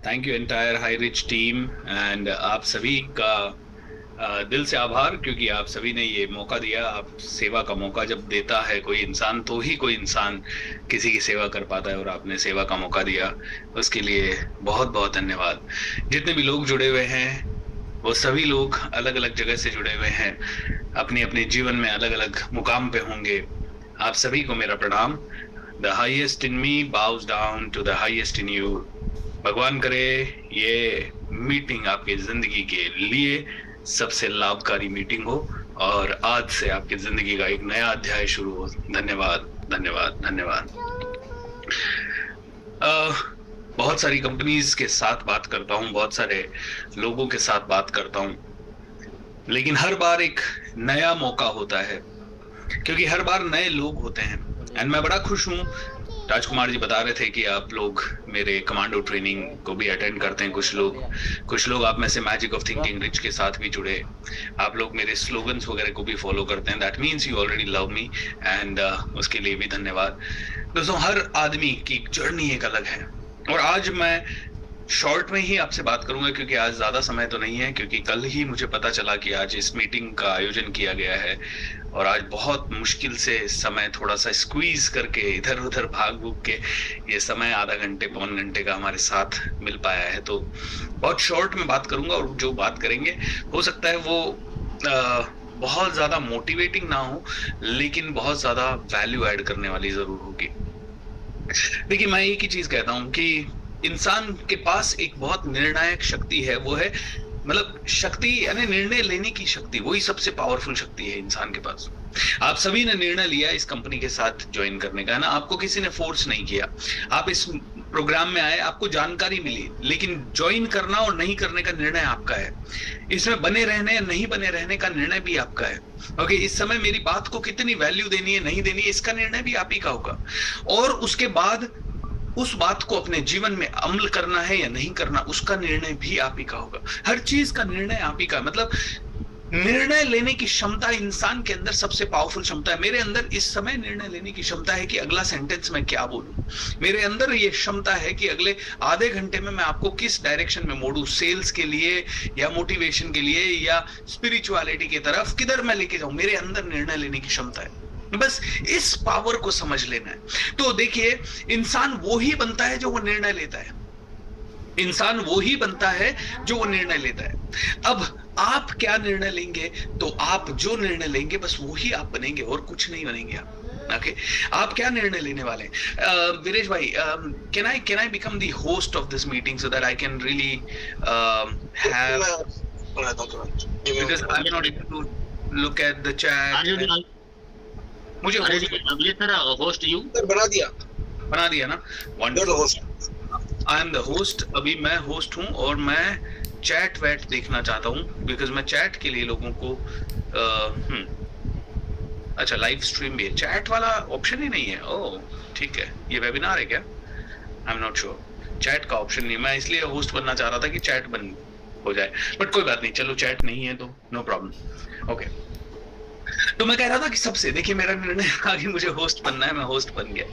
Thank you entire high rich team and आप सभी का दिल से आभार, क्योंकि आप सभी ने ये मौका दिया। आप सेवा का मौका जब देता है कोई इंसान, तो ही कोई इंसान किसी की सेवा कर पाता है, और आपने सेवा का मौका दिया, उसके लिए बहुत बहुत धन्यवाद। जितने भी लोग जुड़े हुए हैं, वो सभी लोग अलग अलग जगह से जुड़े हुए हैं, अपने अपने जीवन में अलग अलग मुकाम पे होंगे। आप सभी को मेरा प्रणाम। The highest in me bows down to the highest in you. भगवान करे ये मीटिंग आपकी जिंदगी के लिए सबसे लाभकारी मीटिंग हो, और आज से आपकी जिंदगी का एक नया अध्याय शुरू हो। धन्यवाद, धन्यवाद, धन्यवाद। बहुत सारी कंपनीज के साथ बात करता हूँ, बहुत सारे लोगों के साथ बात करता हूँ, लेकिन हर बार एक नया मौका होता है, क्योंकि हर बार नए लोग होते हैं। एंड मैं बड़ा खुश हूँ। राजकुमार जी बता रहे थे कि आप लोग मेरे कमांडो ट्रेनिंग को भी अटेंड करते हैं, कुछ लोग आप में से मैजिक ऑफ थिंकिंग रिच के साथ भी जुड़े। आप लोग मेरे स्लोगन्स वगैरह को भी फॉलो करते हैं। That means you already love me, and उसके लिए भी धन्यवाद। दोस्तों, हर आदमी की जर्नी एक अलग है, और आज मैं शॉर्ट में ही आपसे बात करूंगा, क्योंकि आज ज्यादा समय तो नहीं है, क्योंकि कल ही मुझे पता चला कि आज इस मीटिंग का आयोजन किया गया है, और आज बहुत मुश्किल से समय थोड़ा सा स्क्वीज करके इधर उधर भाग भूग के ये समय आधा घंटे पौन घंटे का हमारे साथ मिल पाया है। तो बहुत शॉर्ट में बात करूंगा, और जो बात करेंगे हो सकता है वो बहुत ज्यादा मोटिवेटिंग ना हो, लेकिन बहुत ज्यादा वैल्यू ऐड करने वाली जरूर होगी। देखिए, मैं एक ही चीज कहता हूं कि इंसान के पास एक बहुत निर्णायक शक्ति है। वो है, मतलब शक्ति यानी निर्णय लेने की शक्ति, वही सबसे पावरफुल शक्ति है इंसान के पास। आप सभी ने निर्णय लिया इस कंपनी के साथ ज्वाइन करने का, है ना। आपको किसी ने फोर्स नहीं किया, आप इस प्रोग्राम में आए, आपको जानकारी मिली, लेकिन ज्वाइन करना और नहीं करने का निर्णय आपका है। इसमें बने रहने या नहीं बने रहने का निर्णय भी आपका है। ओके, इस समय मेरी बात को कितनी वैल्यू देनी है नहीं देनी है, इसका निर्णय भी आप ही का होगा। और उसके बाद उस बात को अपने जीवन में अमल करना है या नहीं करना, उसका निर्णय भी आप ही का होगा। हर चीज का निर्णय आप ही का, मतलब निर्णय लेने की क्षमता इंसान के अंदर सबसे पावरफुल क्षमता है। मेरे अंदर इस समय निर्णय लेने की क्षमता है कि अगला सेंटेंस मैं क्या बोलूं। मेरे अंदर ये क्षमता है कि अगले आधे घंटे में मैं आपको किस डायरेक्शन में मोड़ूं, सेल्स के लिए या मोटिवेशन के लिए या स्पिरिचुअलिटी की तरफ, किधर मैं लेके जाऊं। मेरे अंदर निर्णय लेने की क्षमता है। बस इस पावर को समझ लेना है। तो देखिए, इंसान वो ही बनता है जो वो निर्णय लेता है। इंसान वो ही बनता है जो वो निर्णय लेता है। अब आप क्या निर्णय लेंगे, तो आप जो निर्णय लेंगे बस वो ही आप बनेंगे, और कुछ नहीं बनेंगे आप। ओके, आप क्या निर्णय लेने वाले हैं? वीरेश भाई, can I become the host of this meeting so that I can really have, because I am not able to look at the chat. मुझे होस्ट यू बना दिया ना। Wonderful. I am the host. अभी मैं host हूं, और मैं chat VAT देखना चाहता हूं, बिकॉज मैं चैट के लिए लोगों को अच्छा, लाइव स्ट्रीम भी है, चैट वाला ऑप्शन ही नहीं है। ओह ठीक है, ये वेबिनार है क्या? आई एम नॉट श्योर। चैट का ऑप्शन नहीं, मैं इसलिए होस्ट बनना चाह रहा था कि चैट बन हो जाए, बट कोई बात नहीं, चलो चैट नहीं है तो नो प्रॉब्लम। ओके, तो मैं कह रहा था कि सबसे, देखिए मेरा निर्णय आगे मुझे होस्ट बनना है, मैं होस्ट बन गया।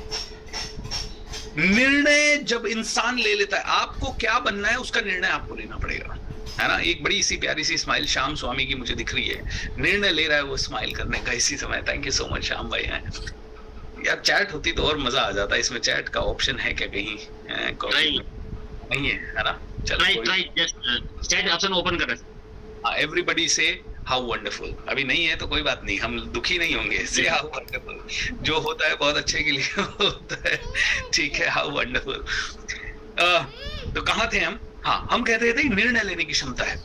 निर्णय जब इंसान ले लेता है, आपको क्या बनना है उसका निर्णय आपको लेना पड़ेगा, है ना। एक बड़ी सी प्यारी सी स्माइल श्याम स्वामी की मुझे दिख रही है, निर्णय ले रहा है वो स्माइल करने का इसी समय। Thank you so much Shyam भाई। है यार, चैट होती तो और मजा आ जाता। इसमें चैट का ऑप्शन है क्या कहीं? नहीं है ना। चलो चैट ऑप्शन ओपन कर रहा है। एवरीबॉडी से हाउ वंडरफुल। अभी नहीं है तो कोई बात नहीं, हम दुखी नहीं होंगे। से हाउ वंडरफुल, जो होता है बहुत अच्छे के लिए होता है, ठीक है। How wonderful. तो कहाँ थे हम? हाँ, हम कहते थे निर्णय लेने की क्षमता है।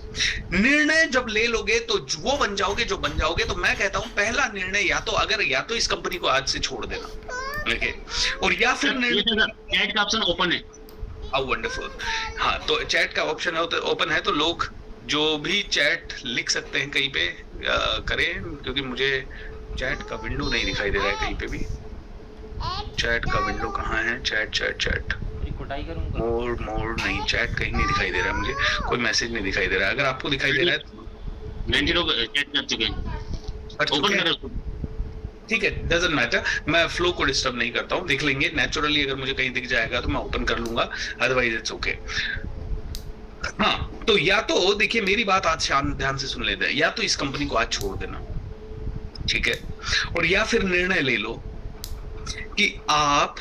निर्णय जब ले लोगे तो वो बन जाओगे जो बन जाओगे। तो मैं कहता हूं पहला निर्णय या तो इस कंपनी को आज से छोड़ देना, ओके, और या फिर चैट का ऑप्शन ओपन है। How wonderful. हाँ, तो चैट का ऑप्शन है, ओपन है, तो लोग जो भी चैट लिख सकते हैं कहीं पे करें, क्योंकि मुझे चैट का विंडो नहीं दिखाई दे रहा है कहीं पे भी। चैट का विंडो कहाँ है? चैट मोर नहीं, चैट कहीं नहीं दिखाई दे रहा है मुझे, कोई मैसेज नहीं दिखाई दे रहा है। अगर आपको दिखाई दे रहा है तो 90 लोग चैट कर चुके हैं, ओपन करें उसको। ठीक है, डजंट मैटर, मैं फ्लो को डिस्टर्ब नहीं करता हूँ, देख लेंगे नेचुरली। अगर मुझे कहीं दिख जाएगा तो मैं ओपन कर लूंगा, अदरवाइज इट्स ओके। हाँ, तो या तो देखिए मेरी बात आज शान ध्यान से सुन लेते हैं, या तो इस कंपनी को आज छोड़ देना, ठीक है, और या फिर निर्णय ले लो कि आप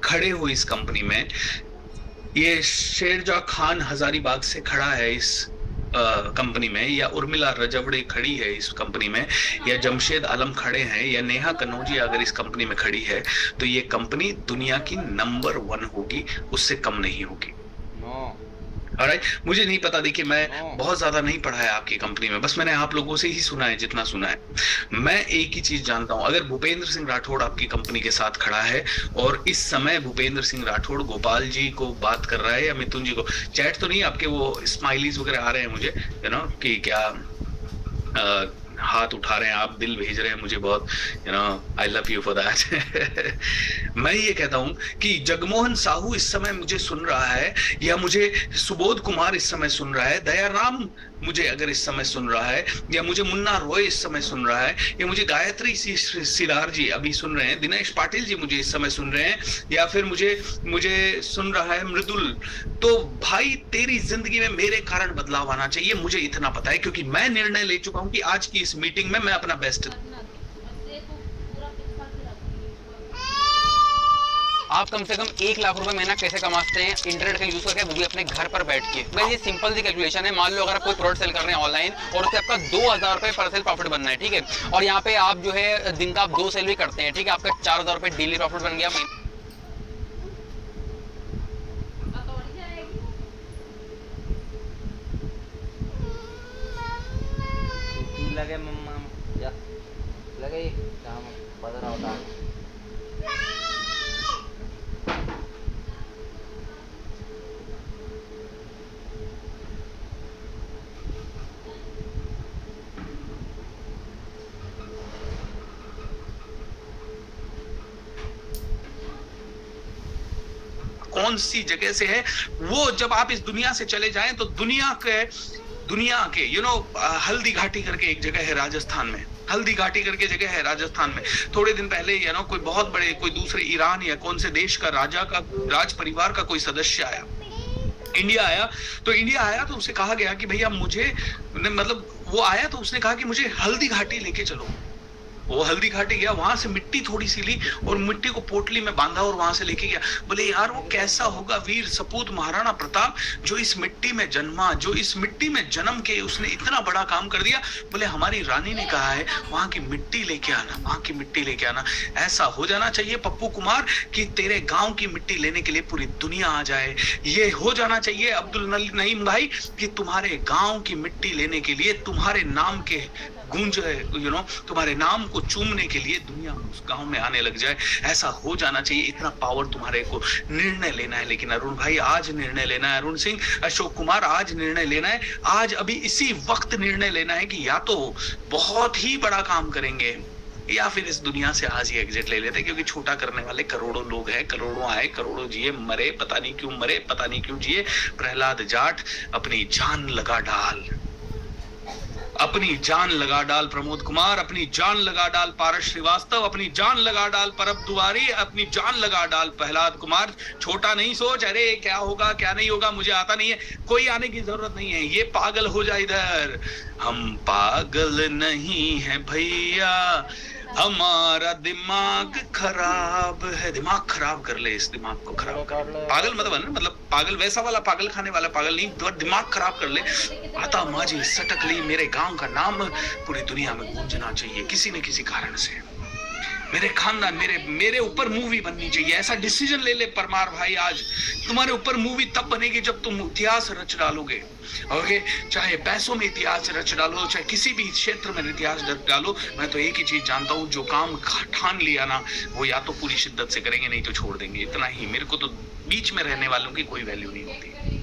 खड़े हो इस कंपनी में। ये शेरशाह खान हजारीबाग से खड़ा है इस कंपनी में, या उर्मिला रजवड़े खड़ी है इस कंपनी में, या जमशेद आलम खड़े हैं, या नेहा कनौजिया अगर इस कंपनी में खड़ी है, तो ये कंपनी दुनिया की नंबर 1 होगी, उससे कम नहीं होगी। ऑलराइट, मुझे नहीं पता, देखिए मैं बहुत ज्यादा नहीं पढ़ा है आपकी कंपनी में, बस मैंने आप लोगों से ही सुना है जितना सुना है। मैं एक ही चीज जानता हूं, अगर भूपेंद्र सिंह राठौड़ आपकी कंपनी के साथ खड़ा है और इस समय भूपेंद्र सिंह राठौड़ गोपाल जी को बात कर रहा है या मिथुन जी को, चैट तो नहीं, आपके वो स्माइलीज वगैरह आ रहे हैं मुझे, यू नो, कि क्या हाथ उठा रहे हैं आप, दिल भेज रहे हैं मुझे बहुत, you know, I love you for that. मैं ये कहता हूं कि जगमोहन साहू इस समय मुझे सुन रहा है, या मुझे सुबोध कुमार इस समय सुन रहा है, दयाराम मुझे अगर इस समय सुन रहा है, या मुझे मुन्ना रॉय इस समय सुन रहा है, या मुझे गायत्री सिलार जी अभी सुन रहे हैं, दिनेश पाटिल जी मुझे इस समय सुन रहे हैं, या फिर मुझे सुन रहा है मृदुल, तो भाई तेरी जिंदगी में मेरे कारण बदलाव आना चाहिए, मुझे इतना पता है, क्योंकि मैं निर्णय ले चुका हूं कि आज की इस मीटिंग में मैं अपना बेस्ट। आप कम से कम 1 लाख रुपए महीना कैसे कमाते हैं इंटरनेट का यूज करके, वो भी अपने घर पर बैठ के। भाई ये सिंपल सी कैलकुलेशन है, मान लो अगर आप कोई प्रोडक्ट सेल कर रहे हैं ऑनलाइन और उससे आपका 2000 रुपए पर सेल प्रॉफिट बनना है, ठीक है, और यहाँ पे आप जो है दिन का आप 2 सेल भी करते हैं, ठीक है, आपका 4000 रुपए डेली प्रॉफिट बन गया। लगे मम्मा या लगे काम बदल रहा होता है। कौन सी जगह से है वो, जब आप इस दुनिया से चले जाएं तो दुनिया के यू नो, हल्दी घाटी करके एक जगह है राजस्थान में, हल्दी घाटी करके जगह है राजस्थान में, थोड़े दिन पहले यू नो कोई बहुत बड़े, कोई दूसरे ईरान या कौन से देश का राज परिवार का कोई सदस्य आया, इंडिया आया, तो उसे कहा गया कि भैया मुझे, मतलब वो आया तो उसने कहा कि मुझे हल्दी घाटी लेके चलो। वो हल्दी घाटी गया, वहां से मिट्टी थोड़ी सी ली और मिट्टी को पोटली में बांधा और वहां से लेके गया। बोले यार वो कैसा होगा वीर सपूत महाराणा प्रताप, जो इस मिट्टी में जन्मा, जो इस मिट्टी में जन्म के उसने इतना बड़ा काम कर दिया। बोले हमारी रानी ने कहा है वहां की मिट्टी लेके आना, वहां की मिट्टी लेके आना। ऐसा हो जाना चाहिए पप्पू कुमार कि तेरे गांव की मिट्टी लेने के लिए पूरी दुनिया आ जाए। ये हो जाना चाहिए अब्दुल नईम भाई कि तुम्हारे गांव की मिट्टी लेने के लिए, तुम्हारे नाम के गूंज, यू नो, तुम्हारे नाम को चूमने के लिए दुनिया उस गांव में आने लग जाए। ऐसा हो जाना चाहिए, इतना पावर तुम्हारे को। निर्णय लेना है, लेकिन अरुण भाई आज निर्णय लेना है, अरुण सिंह, अशोक कुमार आज निर्णय लेना है, आज अभी इसी वक्त निर्णय लेना है कि या तो बहुत ही बड़ा काम करेंगे या फिर इस दुनिया से आज ही एग्जिट ले लेते, क्योंकि छोटा करने वाले करोड़ों लोग हैं, करोड़ों आए, करोड़ों जिए, मरे, पता नहीं क्यों मरे, पता नहीं क्यों जिए। प्रहलाद जाट अपनी जान लगा डाल, अपनी जान लगा डाल प्रमोद कुमार, अपनी जान लगा डाल पारस श्रीवास्तव, अपनी जान लगा डाल परब दुआरी, अपनी जान लगा डाल प्रहलाद कुमार। छोटा नहीं सोच, अरे क्या होगा क्या नहीं होगा मुझे आता नहीं है, कोई आने की जरूरत नहीं है, ये पागल हो जाए इधर। हम पागल नहीं है भैया, हमारा दिमाग खराब है। दिमाग खराब कर ले, इस दिमाग को खराब कर ले। पागल मतलब है ना, मतलब पागल वैसा वाला पागल खाने वाला पागल नहीं, तो दिमाग खराब कर ले। आता माजी सटक ली, मेरे गांव का नाम पूरी दुनिया में गूंजना चाहिए किसी न किसी कारण से। मेरे खानदान, मेरे ऊपर मूवी बननी चाहिए, ऐसा डिसीजन ले ले परमार भाई। आज तुम्हारे ऊपर मूवी तब बनेगी जब तुम इतिहास रच डालोगे। ओके, चाहे पैसों में इतिहास रच डालो, चाहे किसी भी क्षेत्र में इतिहास रच डालो। मैं तो एक ही चीज जानता हूँ, जो काम ठान लिया ना वो या तो पूरी शिद्दत से करेंगे, नहीं तो छोड़ देंगे। इतना ही। मेरे को तो बीच में रहने वालों की कोई वैल्यू नहीं होती,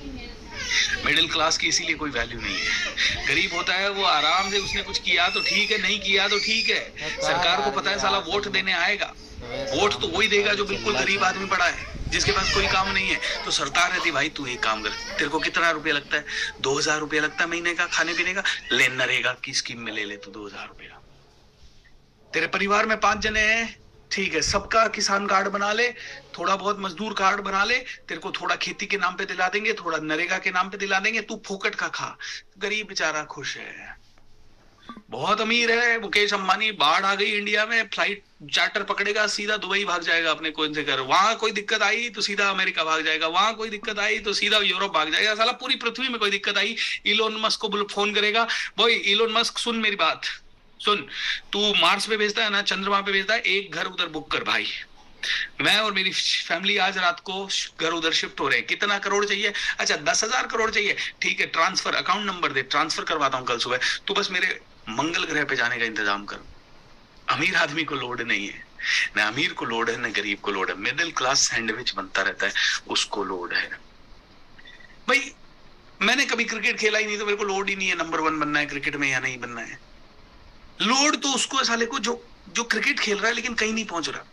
मिडिल क्लास की इसीलिए कोई वैल्यू नहीं है। गरीब होता है वो आराम से, उसने कुछ किया तो ठीक है, नहीं किया तो ठीक है। सरकार को पता है साला वोट देने आएगा, वोट तो वही देगा जो बिल्कुल गरीब आदमी पड़ा है, जिसके पास कोई काम नहीं है। तो सरकार रहती, भाई तू एक काम कर, तेरे को कितना रुपया लगता है? 2000 रुपया लगता है महीने का खाने पीने का, ले नरेगा की स्कीम में ले ले तू 2000 रुपया। तेरे परिवार में 5 जने हैं, ठीक है, सबका किसान कार्ड बना ले, थोड़ा बहुत मजदूर कार्ड बना ले, तेरे को थोड़ा खेती के नाम पे दिला देंगे, थोड़ा नरेगा के नाम पे दिला देंगे, तू फोकट का खा। गरीब बेचारा खुश है। बहुत अमीर है मुकेश अंबानी, बाढ़ आ गई इंडिया में, फ्लाइट चार्टर पकड़ेगा, सीधा दुबई भाग जाएगा अपने कोइन से घर। वहां कोई दिक्कत आई तो सीधा अमेरिका भाग जाएगा, वहां कोई दिक्कत आई तो सीधा यूरोप भाग जाएगा। साला पूरी पृथ्वी में कोई दिक्कत आई, इलोन मस्क को फोन करेगा, भाई इलोन मस्क सुन मेरी बात, सुन, तू मार्स पे भेजता है ना, चंद्रमा पे भेजता है, एक घर उधर बुक कर भाई, मैं और मेरी फैमिली आज रात को घर उधर शिफ्ट हो रहे हैं। कितना करोड़ चाहिए? अच्छा 10,000 करोड़ चाहिए, ठीक है, ट्रांसफर, अकाउंट नंबर दे, ट्रांसफर करवाता हूँ कल सुबह। तू बस मेरे मंगल ग्रह पे जाने का इंतजाम कर। अमीर आदमी को लोड नहीं है, न अमीर को लोड है, न गरीब को लोड है, मिडिल क्लास सैंडविच बनता रहता है, उसको लोड है। भाई मैंने कभी क्रिकेट खेला ही नहीं, तो मेरे को लोड ही नहीं है नंबर 1 बनना है क्रिकेट में या नहीं बनना है। लोड तो उसको साले को जो क्रिकेट खेल रहा है लेकिन कहीं नहीं पहुंच रहा।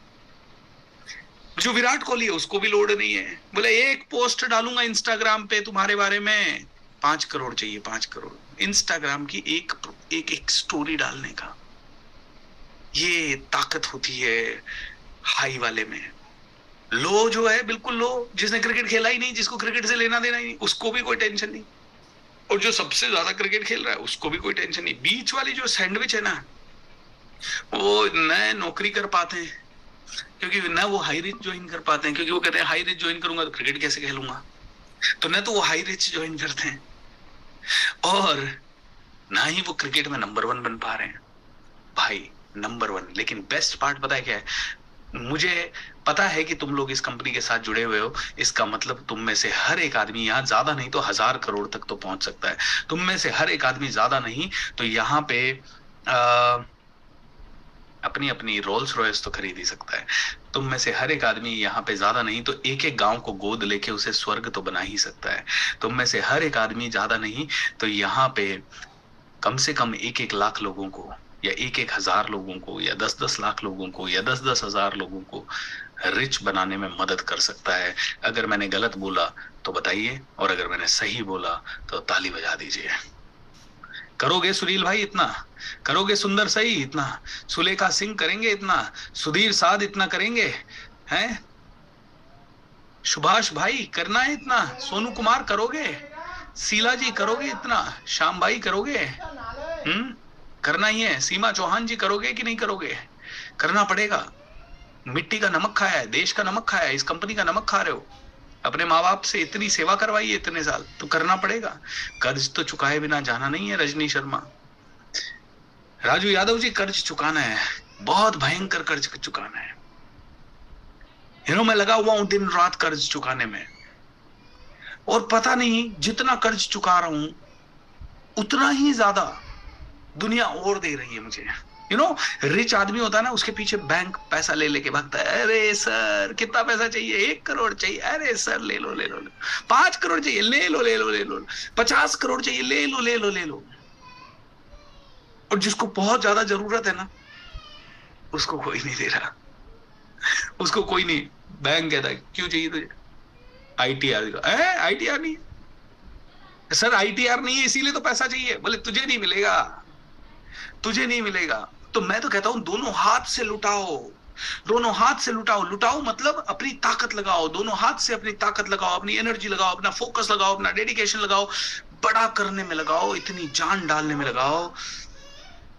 जो विराट कोहली है उसको भी लोड नहीं है, बोले एक पोस्ट डालूंगा इंस्टाग्राम पे तुम्हारे बारे में, 5 करोड़ चाहिए, 5 करोड़ इंस्टाग्राम की एक स्टोरी डालने का। ये ताकत होती है हाई वाले में। लो जो है बिल्कुल लो, जिसने क्रिकेट खेला ही नहीं, जिसको क्रिकेट से लेना देना ही नहीं, उसको भी कोई टेंशन नहीं, और जो सबसे ज्यादा क्रिकेट खेल रहा है उसको भी कोई टेंशन नहीं। बीच वाली जो सैंडविच है ना, वो न नौकरी कर पाते हैं, क्योंकि न वो हाई रिच ज्वाइन कर पाते हैं, क्योंकि वो कहते हैं हाई रिच ज्वाइन करूंगा तो क्रिकेट कैसे खेलूंगा, तो न तो वो हाई रिच ज्वाइन करते हैं, और ना ही वो क्रिकेट में नंबर 1 बन पा रहे हैं भाई, नंबर 1। लेकिन बेस्ट पार्ट पता है क्या है? मुझे पता है कि तुम लोग इस कंपनी के साथ जुड़े हुए हो, इसका मतलब तुम में से हर एक आदमी यहाँ ज्यादा नहीं तो 1000 करोड़ तक तो पहुंच सकता है। तुम में से हर एक आदमी ज्यादा नहीं तो यहाँ पे अपनी अपनी रोल्स रॉयस तो खरीद ही सकता है। तुम में से हर एक आदमी यहाँ पे ज्यादा नहीं तो एक एक गांव को गोद लेके उसे स्वर्ग तो बना ही सकता है। तुम में से हर एक आदमी ज्यादा नहीं तो यहाँ पे कम से कम 1-1 लाख लोगों को, या 1-1 हजार लोगों को, या 10-10 लाख लोगों को, या 10-10 हजार लोगों को रिच बनाने में मदद कर सकता है। अगर मैंने गलत बोला तो बताइए, और अगर मैंने सही बोला तो ताली बजा दीजिए। करोगे सुनील भाई इतना? करोगे सुंदर सही इतना? सुलेखा सिंह करेंगे इतना? सुधीर साध इतना करेंगे हैं? सुभाष भाई करना है इतना? सोनू कुमार करोगे? शीला जी करोगे इतना? श्याम भाई करोगे? करना ही है। सीमा चौहान जी करोगे कि नहीं करोगे? करना पड़ेगा। मिट्टी का नमक खाया है, देश का नमक खाया है, इस कंपनी का नमक खा रहे हो, अपने माँ बाप से इतनी सेवा करवाई है इतने साल, तो करना पड़ेगा। कर्ज तो चुकाए बिना जाना नहीं है रजनी शर्मा। राजू यादव जी कर्ज चुकाना है, बहुत भयंकर कर्ज चुकाना है। मैं लगा हुआ हूं दिन रात कर्ज चुकाने में, और पता नहीं जितना कर्ज चुका रहा हूं उतना ही ज्यादा दुनिया और दे रही है मुझे। रिच आदमी होता है ना, उसके पीछे बैंक पैसा ले लेके भागता है। अरे सर कितना पैसा चाहिए? 1 करोड़ चाहिए। अरे सर ले लो 5 करोड़ चाहिए, ले लो 50 करोड़ चाहिए, ले लो। और जिसको बहुत ज्यादा जरूरत है ना, उसको कोई नहीं दे रहा, उसको कोई नहीं। बैंक कहता है क्यों चाहिए तुझे? ITR ITR नहीं है सर, ITR नहीं है इसीलिए तो पैसा चाहिए। बोले तुझे नहीं मिलेगा, तुझे नहीं मिलेगा। तो मैं तो कहता हूं दोनों हाथ से लुटाओ, दोनों हाथ से लुटाओ मतलब अपनी ताकत लगाओ, दोनों हाथ से अपनी ताकत लगाओ, अपनी एनर्जी लगाओ, अपना फोकस लगाओ, अपना डेडिकेशन लगाओ, बड़ा करने में लगाओ, इतनी जान डालने में लगाओ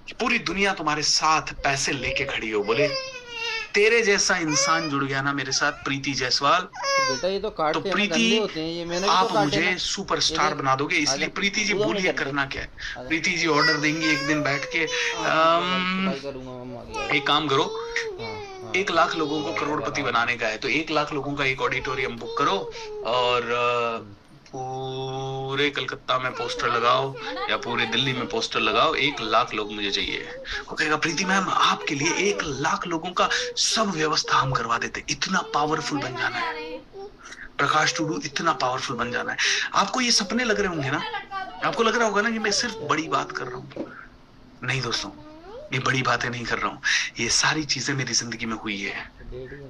कि पूरी दुनिया तुम्हारे साथ पैसे लेके खड़ी हो। बोले तेरे जैसा इंसान जुड़ गया ना मेरे साथ, प्रीति जायसवाल, बेटा ये तो तो प्रीति होते हैं, ये मैंने आप मुझे सुपरस्टार बना दोगे। इसलिए प्रीति जी बोलिए करना क्या है। प्रीति जी ऑर्डर देंगी एक दिन बैठ के, एक काम करो, 1 लाख लोगों को करोड़पति बनाने का है, तो 1 लाख लोगों का एक ऑडिटोरियम बुक करो, और पूरे कलकत्ता में पोस्टर लगाओ या पूरे दिल्ली में पोस्टर लगाओ, 1 लाख लोग मुझे चाहिए। वो कहेगा प्रीति मैम आपके लिए 1 लाख लोगों का सब व्यवस्था हम करवा देते। इतना पावरफुल बन जाना है प्रकाश टुडू, इतना पावरफुल बन जाना है। आपको ये सपने लग रहे होंगे ना, आपको लग रहा होगा ना कि मैं सिर्फ बड़ी बात कर रहा हूँ। नहीं दोस्तों, ये बड़ी बातें नहीं कर रहा हूँ, ये सारी चीजें मेरी जिंदगी में हुई है।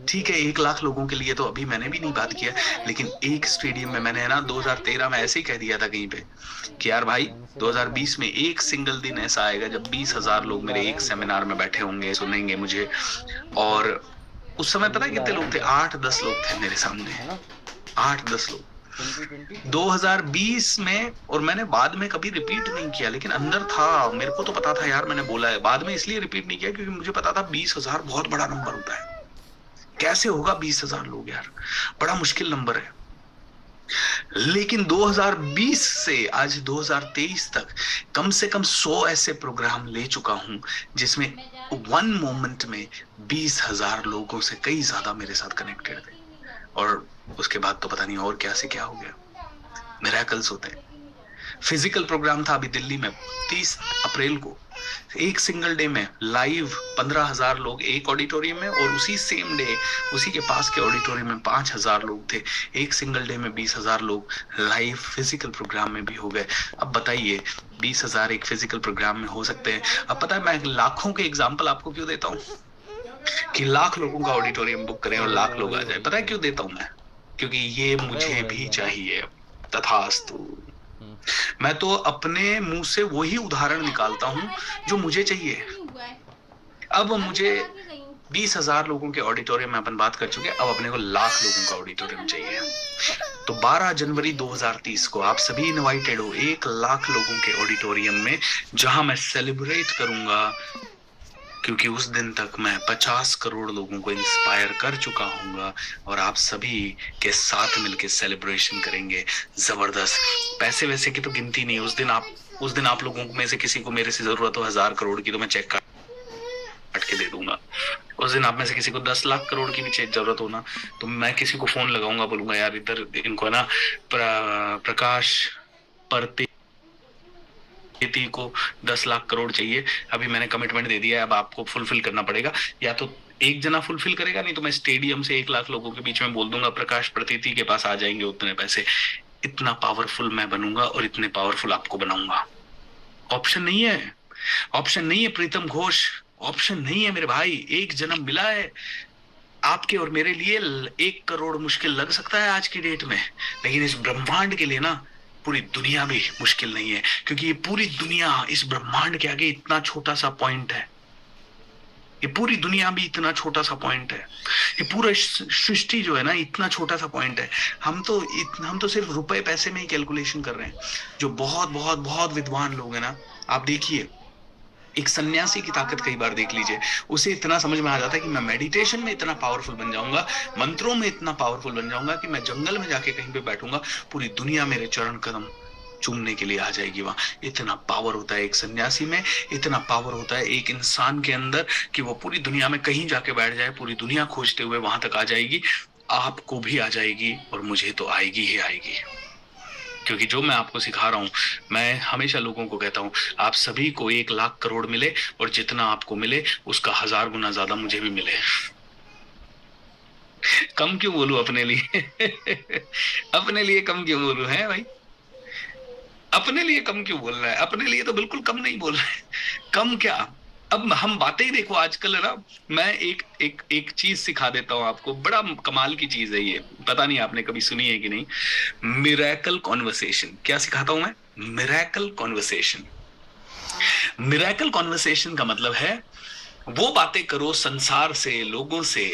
ठीक है 1 लाख लोगों के लिए तो अभी मैंने भी नहीं बात किया, लेकिन एक स्टेडियम में मैंने ना 2013 में ऐसे ही कह दिया था कहीं पे कि यार भाई 2020 में एक सिंगल दिन ऐसा आएगा जब 20,000 लोग मेरे एक सेमिनार में बैठे होंगे, सुनेंगे मुझे, और उस समय पता है कितने लोग थे? 8-10 लोग थे मेरे सामने, है ना 8-10 लोग 2020 2020 में। और मैंने बाद में कभी रिपीट नहीं किया, लेकिन अंदर था, मेरे को तो पता था यार मैंने बोला है। बाद में इसलिए रिपीट नहीं किया क्योंकि मुझे पता था 20,000 बहुत बड़ा नंबर होता है। कैसे होगा 20,000 लोग यार, बड़ा मुश्किल नंबर है। लेकिन 2020 से आज 2023 तक कम से कम 100 ऐसे प्रोग्राम ले चुका हूं जिसमें वन मोमेंट में 20,000 लोगों से कई ज्यादा मेरे साथ कनेक्टेड थे। और उसके बाद तो पता नहीं और क्या से क्या हो गया, मिरेकल्स होते हैं। फिजिकल प्रोग्राम था अभी दिल्ली में 30 अप्रैल को, एक सिंगल डे में लाइव 15,000 लोग एक ऑडिटोरियम में, और उसी सेम डे उसी के पास के ऑडिटोरियम में 5,000 लोग थे। एक सिंगल डे में 20,000 लोग लाइव फिजिकल प्रोग्राम में भी हो गए। अब बताइए 20,000 एक फिजिकल प्रोग्राम में हो सकते हैं। अब पता है मैं लाखों के एग्जाम्पल आपको क्यों देता हूँ कि लाख लोगों का ऑडिटोरियम बुक करें और लाख लोग आ जाए? पता है क्यों देता हूं मैं? क्योंकि ये मुझे भी चाहिए, तथास्तु। मैं तो अपने मुंह से वही उदाहरण निकालता हूं जो मुझे चाहिए। अब मुझे 20,000 लोगों के ऑडिटोरियम में अपन बात कर चुके हैं, अब अपने को लाख लोगों का ऑडिटोरियम चाहिए। तो 12 जनवरी 2030 को आप सभी इनवाइटेड हो 1 लाख लोगों के ऑडिटोरियम में, जहां मैं सेलिब्रेट करूंगा, क्योंकि उस दिन तक मैं 50 करोड़ लोगों को इंस्पायर कर चुका हूँगा। और आप सभी के साथ मिलके सेलिब्रेशन करेंगे जबरदस्त। पैसे वैसे की तो गिनती नहीं है। उस दिन आप लोगों में से किसी को मेरे से जरूरत हो 1000 करोड़ की, तो मैं चेक काट के दे दूंगा। उस दिन आप में से किसी को 10 लाख करोड़ की भी जरूरत हो ना, तो मैं किसी को फोन लगाऊंगा, बोलूंगा यार इधर इनको ना प्रकाश परते को 10 लाख करोड़ चाहिए, अभी मैंने कमिटमेंट दे दिया है, अब आपको फुलफिल करना पड़ेगा। या तो एक जना फुलफिल करेगा, नहीं तो मैं स्टेडियम से 1 लाख लोगों के बीच में बोल दूंगा प्रकाश प्रतीति के पास आ जाएंगे उतने पैसे। इतना पावरफुल मैं बनूंगा और इतने पावरफुल आपको बनाऊंगा। ऑप्शन नहीं है, ऑप्शन नहीं है प्रीतम घोष, ऑप्शन नहीं है मेरे भाई। एक जन्म मिला है आपके और मेरे लिए। 1 करोड़ मुश्किल लग सकता है आज की डेट में, लेकिन इस ब्रह्मांड के लिए ना पूरी दुनिया भी मुश्किल नहीं है, क्योंकि ये पूरी दुनिया इस ब्रह्मांड के आगे इतना छोटा सा पॉइंट है। ये पूरी दुनिया भी इतना छोटा सा पॉइंट है। ये पूरा सृष्टि जो है ना इतना छोटा सा पॉइंट है। हम तो सिर्फ रुपए पैसे में ही कैलकुलेशन कर रहे हैं। जो बहुत बहुत बहुत विद्वान लोग हैं ना, आप देखिए एक सन्यासी की ताकत कई बार देख लीजिए, उसे इतना समझ में आ जाता है कि मैं मेडिटेशन में इतना पावरफुल बन जाऊंगा, मंत्रों में इतना पावरफुल बन जाऊंगा कि मैं जंगल में जाके कहीं पे बैठूंगा, पूरी दुनिया मेरे चरण कदम चूमने के लिए आ जाएगी वहां। इतना पावर होता है एक सन्यासी में, इतना पावर होता है एक इंसान के अंदर कि वो पूरी दुनिया में कहीं जाके बैठ जाए, पूरी दुनिया खोजते हुए वहां तक आ जाएगी। आपको भी आ जाएगी और मुझे तो आएगी ही आएगी, क्योंकि जो मैं आपको सिखा रहा हूं, मैं हमेशा लोगों को कहता हूं आप सभी को 1 लाख करोड़ मिले, और जितना आपको मिले उसका 1000 गुना ज्यादा मुझे भी मिले। कम क्यों बोलूं अपने लिए? अपने लिए कम क्यों बोलूं है भाई? अपने लिए कम क्यों बोल रहा है? अपने लिए तो बिल्कुल कम नहीं बोल रहे। कम क्या, अब हम बातें ही देखो आजकल है ना। मैं एक चीज सिखा देता हूं आपको, बड़ा कमाल की चीज है ये, पता नहीं आपने कभी सुनी है कि नहीं। Miracle conversation. क्या सिखाता हूं मैं? Miracle conversation. मिरेकल कॉन्वर्सेशन का मतलब है वो बातें करो संसार से, लोगों से,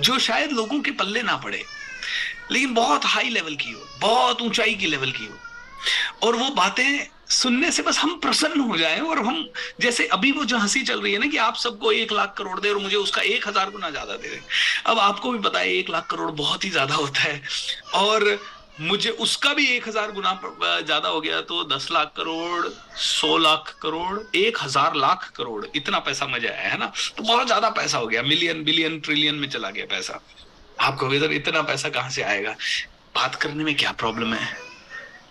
जो शायद लोगों के पल्ले ना पड़े, लेकिन बहुत हाई लेवल की हो, बहुत ऊंचाई की लेवल की हो, और वो बातें सुनने से बस हम प्रसन्न हो जाएं। और हम जैसे अभी वो जो हंसी चल रही है ना कि आप सबको 1 लाख करोड़ दे और मुझे उसका 1000 गुना ज्यादा दे रहे। अब आपको भी पता है 1 लाख करोड़ बहुत ही ज्यादा होता है, और मुझे उसका भी 1000 गुना ज्यादा हो गया तो 10 लाख करोड़, 100 लाख करोड़, 1000 लाख करोड़, इतना पैसा मजा आया है ना। तो बहुत ज्यादा पैसा हो गया, मिलियन बिलियन ट्रिलियन में चला गया पैसा। आप कहोगे सर इतना पैसा कहां से आएगा? बात करने में क्या प्रॉब्लम है?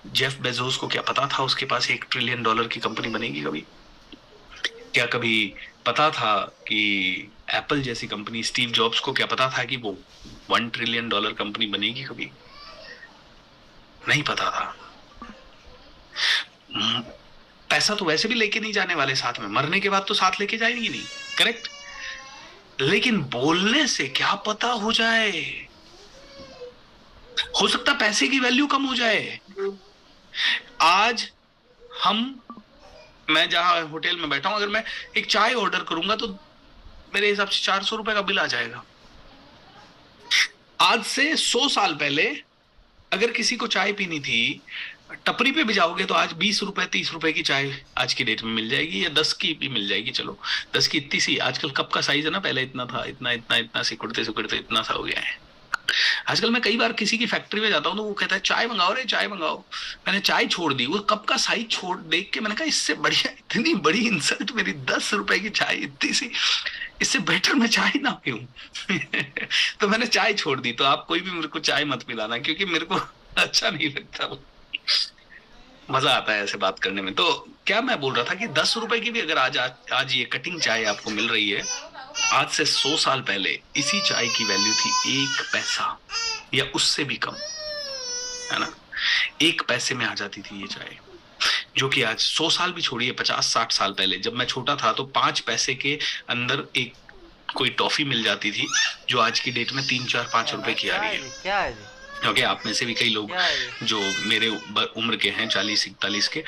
जेफ बेजोस को क्या पता था उसके पास $1 ट्रिलियन की कंपनी बनेगी कभी? क्या कभी पता था कि एप्पल जैसी कंपनी, स्टीव जॉब्स को क्या पता था कि वो $1 ट्रिलियन कंपनी बनेगी कभी? नहीं पता था। पैसा तो वैसे भी लेके नहीं जाने वाले साथ में, मरने के बाद तो साथ लेके जाएंगे नहीं, करेक्ट? लेकिन बोलने से क्या पता हो जाए, हो सकता पैसे की वैल्यू कम हो जाए। आज मैं जहां होटल में बैठा हूं, अगर मैं एक चाय ऑर्डर करूंगा तो मेरे हिसाब से 400 रुपए का बिल आ जाएगा। आज से 100 साल पहले अगर किसी को चाय पीनी थी, टपरी पे भी जाओगे तो आज 20 रुपए 30 रुपए की चाय आज की डेट में मिल जाएगी, या 10 की भी मिल जाएगी। चलो 10 की इतनी सी, आजकल कप का साइज है ना, पहले इतना था, इतना इतना इतना सिकुड़ते सिकुड़ते इतना सा हो गया है। आजकल मैं कई बार किसी की फैक्ट्री में जाता हूँ तो वो कहता है चाय मंगाओ रे चाय मंगाओ। मैंने चाय छोड़ दी, वो कप का साइज छोड़ देख के मैंने कहा इससे बढ़िया, इतनी बड़ी इंसल्ट मेरी 10 रुपए की चाय इतनी सी, इससे बेटर मैं चाय ना पीऊं। तो मैंने चाय छोड़ दी। तो आप कोई भी मेरे को चाय मत पिलाना, क्योंकि मेरे को अच्छा नहीं लगता वो, मजा आता है ऐसे बात करने में। तो क्या मैं बोल रहा था कि 10 रुपए की भी अगर आज ये कटिंग चाय आपको मिल रही है, आज से 100 साल पहले इसी चाय की वैल्यू थी 1 पैसा या उससे भी कम, है ना। 1 पैसे में आ जाती थी ये चाय, जो कि आज 100 साल भी छोड़िए, 50-60 साल पहले जब मैं छोटा था तो 5 पैसे के अंदर एक कोई टॉफी मिल जाती थी, जो आज की डेट में 3-4-5 रुपए की आ रही है। क्या है जी? क्योंकि आप में से भी कई लोग जो मेरे उम्र के हैं 40-41 के,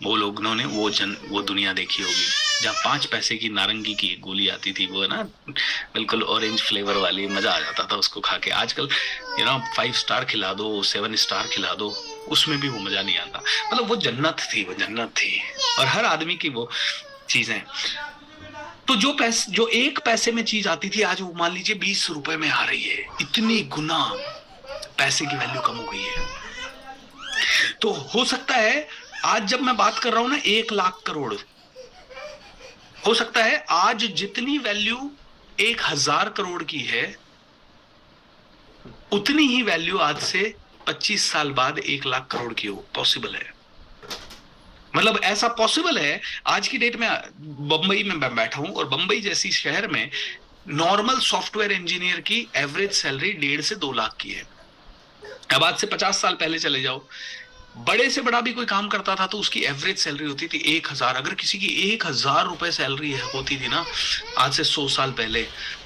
वो लोगों ने वो दुनिया देखी होगी जहाँ 5 पैसे की नारंगी की एक गोली आती थी, वो ना बिल्कुल ऑरेंज फ्लेवर वाली, मजा आ जाता था उसको खा के। आजकल 5 स्टार खिला दो, 7 स्टार खिला दो, उसमें भी वो मजा नहीं आता। मतलब वो जन्नत थी, वो जन्नत थी, और हर आदमी की वो चीजें। तो जो 1 पैसे में चीज आती थी, आज वो मान लीजिए 20 रुपए में आ रही है। इतनी गुना पैसे की वैल्यू कम हो गई है। तो हो सकता है आज जब मैं बात कर रहा हूं ना 1 लाख करोड़, हो सकता है आज जितनी वैल्यू 1000 करोड़ की है, उतनी ही वैल्यू आज से 25 साल बाद 1 लाख करोड़ की हो। पॉसिबल है, मतलब ऐसा पॉसिबल है। आज की डेट में बंबई में मैं बैठा हूं, और बंबई जैसी शहर में नॉर्मल सॉफ्टवेयर इंजीनियर की एवरेज सैलरी 1.5 से 2 लाख की है। अब आज से 50 साल पहले चले जाओ, बड़े से बड़ा भी कोई काम करता था तो उसकी एवरेज सैलरी होती थी 1000। अगर किसी की 1000 रुपए सैलरी होती थी ना आज से 100 साल पहले,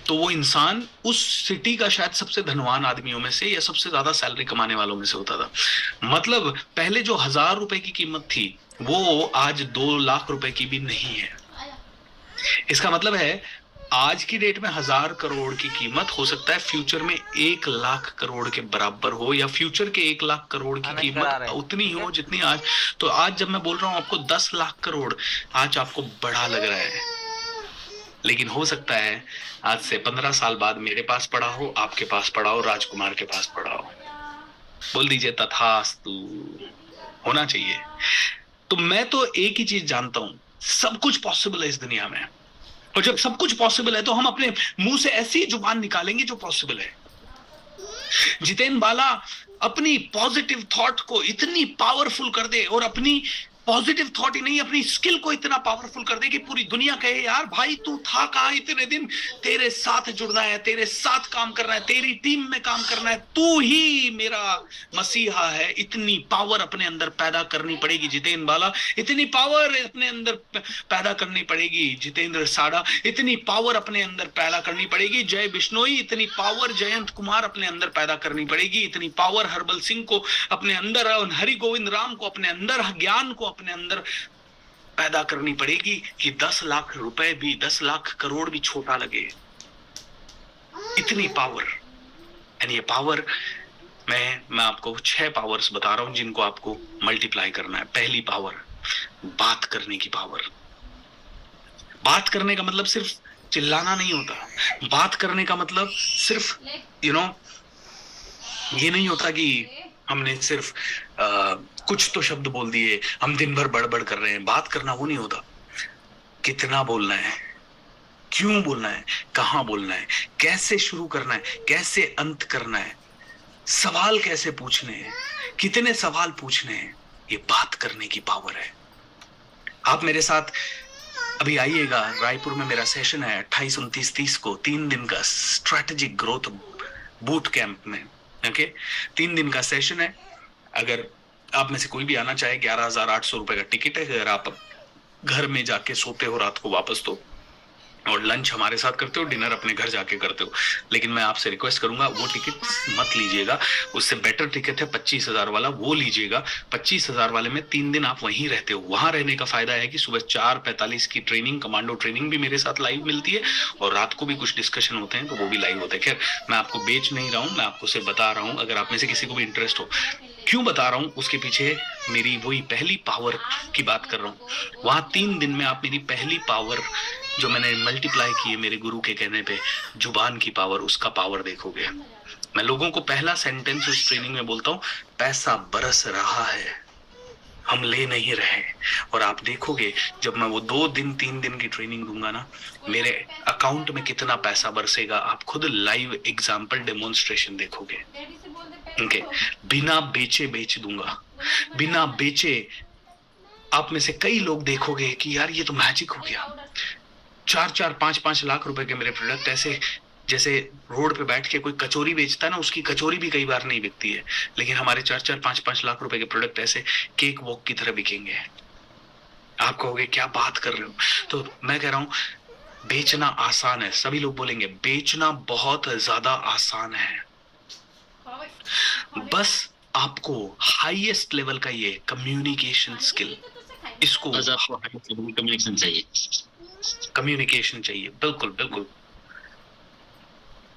तो वो इंसान उस सिटी का शायद सबसे धनवान आदमियों में से या सबसे ज्यादा सैलरी कमाने वालों में से होता था। मतलब पहले जो 1000 रुपए की कीमत थी वो आज 2 लाख रुपए की भी नहीं है। इसका मतलब है आज की डेट में 1000 करोड़ की कीमत हो सकता है फ्यूचर में 1 लाख करोड़ के बराबर हो, या फ्यूचर के 1 लाख करोड़ की कीमत उतनी हो जितनी आज। तो आज जब मैं बोल रहा हूं आपको 10 लाख करोड़, आज आपको बड़ा लग रहा है, लेकिन हो सकता है आज से 15 साल बाद मेरे पास पड़ा हो, आपके पास पड़ा हो, राजकुमार के पास पड़ा हो। बोल दीजिए तथास्तु, होना चाहिए। तो मैं तो एक ही चीज जानता हूं, सब कुछ पॉसिबल है इस दुनिया में, और जब सब कुछ पॉसिबल है तो हम अपने मुंह से ऐसी जुबान निकालेंगे जो पॉसिबल है। जितेंद्र बाला अपनी पॉजिटिव थॉट को इतनी पावरफुल कर दे, और अपनी पॉजिटिव थॉट ही नहीं, अपनी स्किल को इतना पावरफुल कर दे कि पूरी दुनिया कहे यार भाई तू था कहां इतने दिन, तेरे साथ जुड़ना है, तेरे साथ काम करना है, तेरी टीम में काम करना है, तू ही मेरा मसीहा है। इतनी पावर अपने अंदर पैदा करनी पड़ेगी जितेंद्र बाला, इतनी पावर अपने अंदर पैदा करनी पड़ेगी जितेंद्र साड़ा, इतनी पावर अपने अंदर पैदा करनी पड़ेगी जय बिश्नोई, इतनी पावर जयंत कुमार अपने अंदर पैदा करनी पड़ेगी, इतनी पावर हर्बल सिंह को अपने अंदर, हरि गोविंद राम को अपने अंदर, ज्ञान को अपने अंदर पैदा करनी पड़ेगी कि 10 लाख रुपए भी, 10 लाख करोड़ भी छोटा लगे। इतनी पावर, यानी ये पावर मैं आपको 6 पावर्स बता रहा हूं जिनको आपको मल्टीप्लाई करना है। पहली पावर, बात करने की पावर। बात करने का मतलब सिर्फ चिल्लाना नहीं होता। बात करने का मतलब सिर्फ ये नहीं होता कि हमने सिर्फ कुछ तो शब्द बोल दिए, हम दिन भर बड़बड़ कर रहे हैं। बात करना वो नहीं होता, कितना बोलना है, क्यों बोलना है, कहां बोलना है, कैसे शुरू करना है, कैसे अंत करना है, सवाल कैसे पूछने हैं, कितने सवाल पूछने हैं, ये बात करने की पावर है। आप मेरे साथ अभी आइएगा, रायपुर में मेरा सेशन है 28, 29, 30 को, 3 दिन का स्ट्रेटेजिक ग्रोथ बूट कैंप में। ओके, 3 दिन का सेशन है। अगर आप में से कोई भी आना चाहे, 11,800 रुपए का टिकट है। अगर आप घर में जाके सोते हो रात को वापस, तो और लंच हमारे साथ करते हो, डिनर अपने घर जाके करते हो। लेकिन मैं आपसे रिक्वेस्ट करूंगा वो टिकट मत लीजिएगा, उससे बेटर टिकट है 25,000 वाला, वो लीजिएगा। 25,000 वाले में 3 दिन आप वहीं रहते हो। वहां रहने का फायदा है कि सुबह 4:45 की ट्रेनिंग, कमांडो ट्रेनिंग भी मेरे साथ लाइव मिलती है, और रात को भी कुछ डिस्कशन होते हैं तो वो भी लाइव होते हैं। खैर, मैं आपको बेच नहीं रहा हूँ, मैं आपको सिर्फ बता रहा हूँ, अगर आप में से किसी को भी इंटरेस्ट हो। क्यों बता रहा हूँ, उसके पीछे मेरी वही पहली पावर की बात कर रहा हूँ। वहां 3 दिन में आप मेरी पहली पावर जो मैंने मल्टीप्लाई की है मेरे गुरु के कहने पे, जुबान की पावर, उसका पावर देखोगे। मैं लोगों को पहला सेंटेंस उस ट्रेनिंग में बोलता हूँ, पैसा बरस रहा है, हम ले नहीं रहे। और आप देखोगे जब मैं वो 2 दिन 3 दिन की ट्रेनिंग दूंगा ना, मेरे अकाउंट में कितना पैसा बरसेगा, आप खुद लाइव एग्जांपल डेमोन्स्ट्रेशन देखोगे। ओके, बिना बेचे बेच दूंगा, बिना बेचे। आप में से कई लोग देखोगे कि यार ये तो मैजिक हो गया, 4-4, 5-5 लाख रुपए के मेरे प्रोडक्ट ऐसे, जैसे रोड पे बैठ के कोई कचौरी बेचता है ना, उसकी कचौरी भी कई बार नहीं बिकती है, लेकिन हमारे 4-4, 5-5 लाख रुपए के प्रोडक्ट ऐसे केक वॉक की तरह बिकेंगे। आप कहोगे क्या बात कर रहे हो? तो मैं कह रहा हूं बेचना आसान है। सभी लोग बोलेंगे बेचना बहुत ज्यादा आसान है, बस आपको हाईएस्ट लेवल का ये कम्युनिकेशन स्किल, इसको बस आपको कम्युनिकेशन चाहिए, कम्युनिकेशन चाहिए। बिल्कुल बिल्कुल,